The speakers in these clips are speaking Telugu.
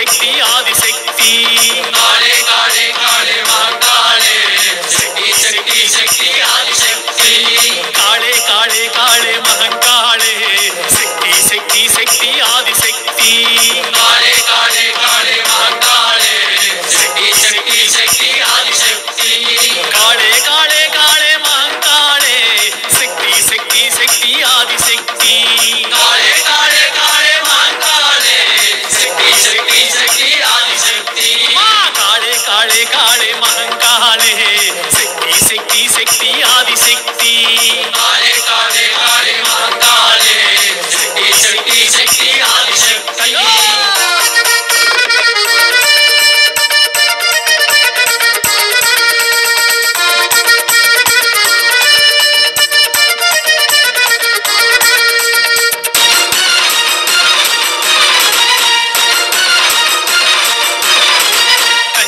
शक्ति आदिशक्ति काले काले काले महाकाले शक्ति शक्ति शक्ति आदिशक्ति काले काले काले महाकाले शक्ति शक्ति शक्ति आदिशक्ति काले काले काले महाकाले शक्ति शक्ति शक्ति आदिशक्ति काले काले काले महाकाले शक्ति शक्ति शक्ति आदिशक्ति काले काले काले महाकाले शक्ति शक्ति शक्ति आदिशक्ति काले काले काले महाकाले शक्ति शक्ति शक्ति आदिशक्ति काले काले काले महाकाले शक्ति शक्ति शक्ति आदिशक्ति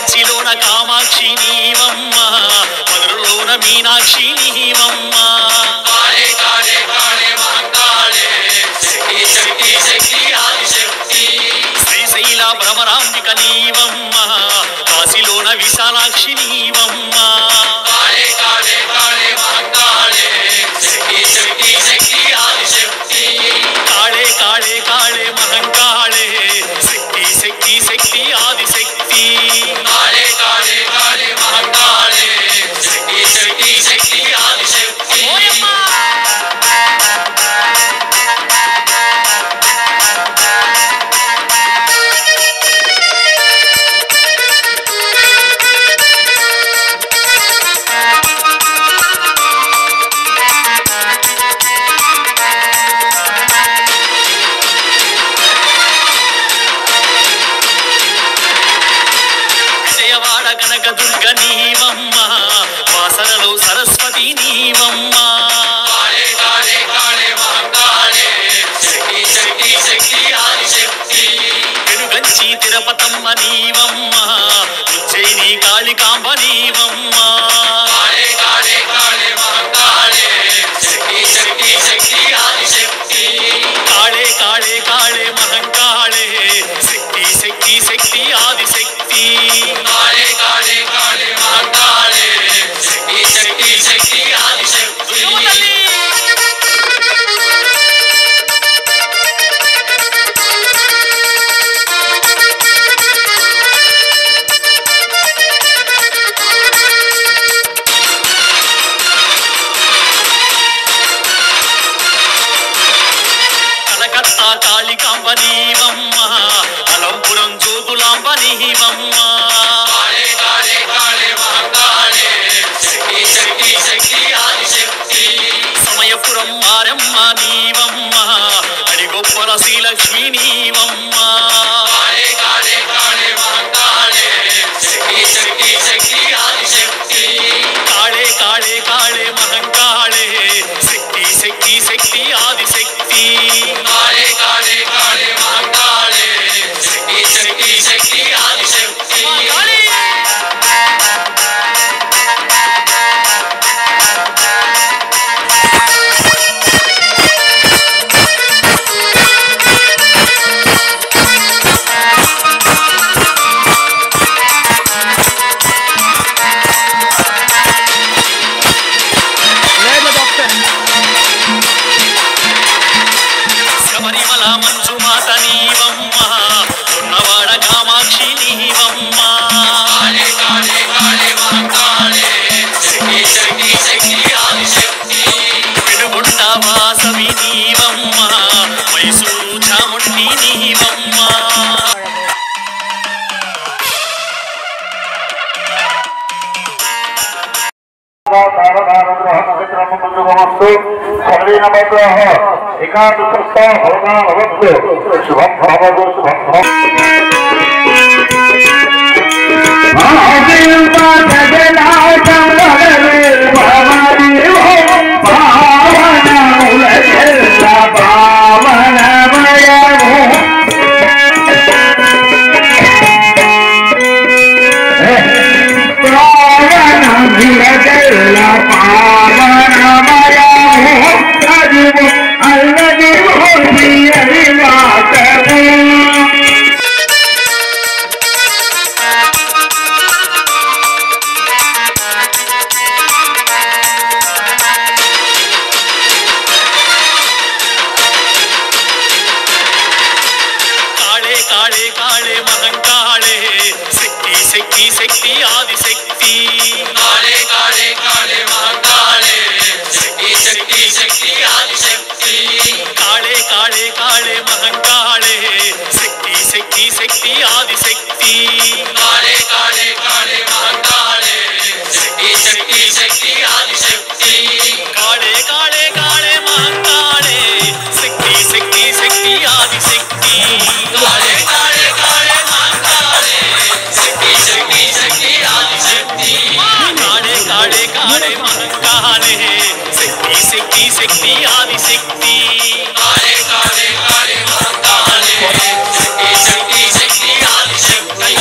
कामाक्षी नीवम्मा मधुरलोन मीनाक्षी नीवम्मा काले काले काले महाकाले शक्ति शक्ति शक्ति आदिशक्ति श्रीशैल भ्रमरांबिक नीवम्मा काशीलोन विशालाक्षी नीवम्मा काले काले काले महाकाले शक्ति शक्ति शक्ति आदिशक्ति काले काले काले महाकाले शक्ति शक्ति शक्ति आदिशक्ति काले काले काले महाकाले शक्ति शक्ति शक्ति आदिशक्ति కనక దుర్గ నీవమ్మ వాసనలో సరస్వతి నీవమ్మ కాళే కాళే కాళే మహాకాళే శక్తి శక్తి శక్తి ఆదిశక్తి తిరుగంచి తిరుపతమ్మ నీవమ్మ ఉజ్జయిని కాళికాంబ నీవమ్మ కాళే కాళే కాళే మహాకాళే శక్తి శక్తి శక్తి ఆదిశక్తి కాళే కాళే కాళే మహాకాళే శక్తి శక్తి శక్తి ఆదిశక్తి కాళే కాళే కాళే మహాకాళే శక్తి శక్తి శక్తి ఆదిశక్తి కలకత్తా కాళికాంబ నీవమ్మ అలంపురం జోగులాంబ నీవమ్మ కాళే కాళే కాళే మహాకాళే శక్తి శక్తి శక్తి ఆదిశక్తి సమయపురం మారమ్మ నీవమ్మ అడిగొప్పల శ్రీలక్ష్మి నీవమ్మ కాళే కాళే కాళే మహాకాళే శక్తి శక్తి శక్తి ఆదిశక్తి కాళే కాళే కాళే మహాకాళే శక్తి శక్తి శక్తి ఆదిశక్తి కాళే కాళే కాళే మహాకాళే శక్తి శక్తి శక్తి ఆదిశక్తి శబరిమల మంజుమాత నీవమ్మ ఉన్నవాడ కామాక్షి నీవమ్మ కాళే కాళే కాళే మహాకాళే శక్తి శక్తి శక్తి ఆదిశక్తి పెనుగొండ వాసవి నీవమ్మ మైసూరు చాముండి నీవమ్మ एकादशस्था भवना भवतु शुभं भवतु शुभं काले काले महंकाले शक्ति शक्ति शक्ति आदिशक्ति काले काले काले महंकाले शक्ति शक्ति शक्ति आदिशक्ति काले काले काले महंकाले शक्ति शक्ति शक्ति आदिशक्ति काले काले काले महंकाले शक्ति शक्ति शक्ति आदिशक्ति काले काले काले महंकाले शक्ति शक्ति शक्ति आदिशक्ति काले काले काले महंकाले शक्ति शक्ति शक्ति आदिशक्ति काले काले काले महंकाले शक्ति शक्ति शक्ति आदिशक्ति काले काले काले महंकाले शक्ति शक्ति शक्ति आदिशक्ति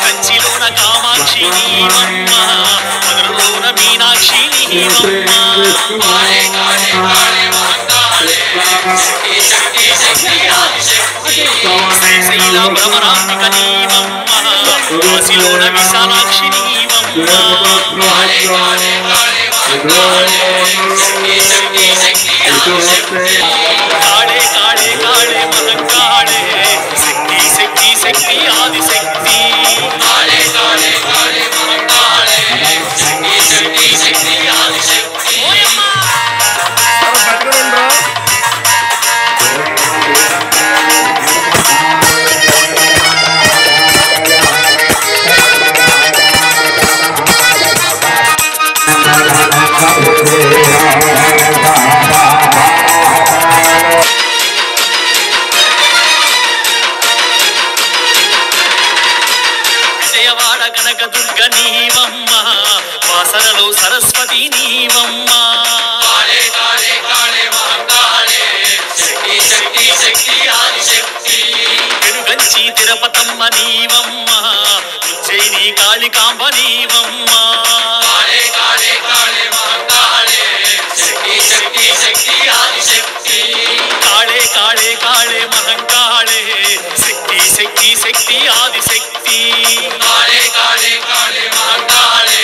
కంచిలోన కామాక్షి నీవమ్మ మధురలోన మీనాక్షి నీవమ్మ కాళే కాళే కాళే మహంకాళే శక్తి శక్తి శక్తి ఆదిశక్తి శ్రీశైల భ్రమరాంబిక నీవమ్మ కాశీలోన విశాలాక్షి నీవమ్మ కాళే కాళే కాళే మహంకాళే శక్తి శక్తి శక్తి ఆదిశక్తి కాళే కాళే కాళే మహంకాళే శక్తి శక్తి శక్తి ఆదిశక్తి కాళే కాళే కాళే మహంకాళే శక్తి శక్తి శక్తి ఆదిశక్తి విజయవాడ కనక దుర్గ నీవమ్మ వాసనలో సరస్వతి నీవమ్మ కాళే కాళే కాళే మహంకాళే శక్తి శక్తి శక్తి ఆదిశక్తి పెరుగంచి తిరుపతమ్మ నీవమ్మ ఉజ్జయిని కాళికాంబ నీవమ్మ కాళే కాళే కాళే మహంకాళే శక్తి శక్తి శక్తి ఆదిశక్తి కాళే కాళే కాళే మహంకాళే శక్తి శక్తి శక్తి ఆదిశక్తి కాళే కాళే కాళే మహంకాళే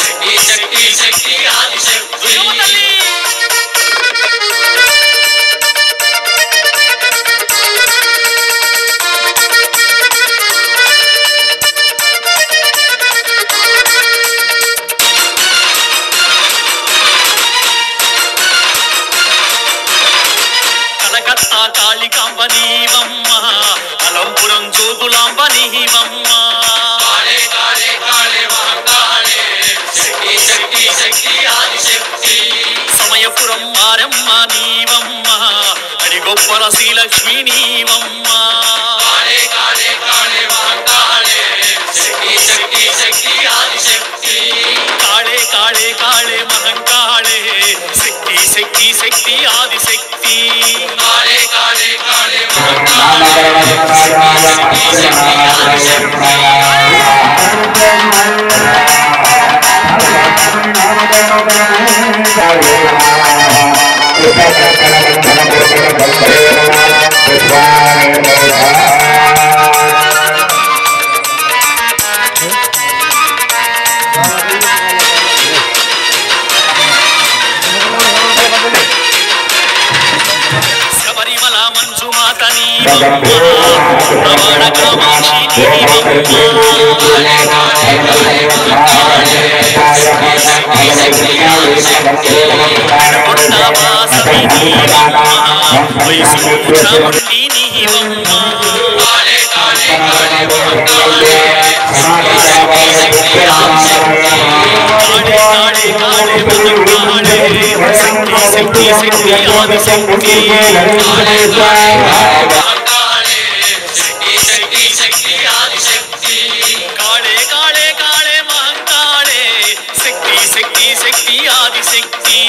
శక్తి శక్తి శక్తి ఆదిశక్తి కలకత్తా కాళికాంబ నీవమ్మ అలంపురం జోగులాంబ నీవమ్మ కాళే కాళే కాళే మహంకాళే శక్తి శక్తి శక్తి ఆదిశక్తి సమయపురం మారమ్మ నీవమ్మ అడిగొప్పల శ్రీలక్ష్మి నీవమ్మ కాళే కాళే కాళే మహంకాళే శక్తి శక్తి శక్తి ఆదిశక్తి కాళే కాళే కాళే మహంకాళే శక్తి శక్తి శక్తి ఆదిశక్తి కాళే కాళే కాళే మహంకాళే శక్తి శక్తి ఆదిశక్తి శబరిమల మంజుమాత నీవమ్మ ప్రవాణ కామాక్షి నీవమ్మ కాళే కాళే కాళే మహంకాళే శక్తి శక్తి శక్తి ఆదిశక్తి కొండవాసవి నీవమ్మ వైష్ణవ చాముండి నీవమ్మ కాళే కాళే కాళే మహంకాళే శక్తి శక్తి శక్తి ఆదిశక్తి కాళే కాళే కాళే మహంకాళే శక్తి శక్తి శక్తి ఆదిశక్తి కాళే కాళే కాళే మహంకాళే శక్తి శక్తి శక్తి ఆదిశక్తి కాళే కాళే కాళే మహంకాళే శక్తి శక్తి శక్తి ఆదిశక్తి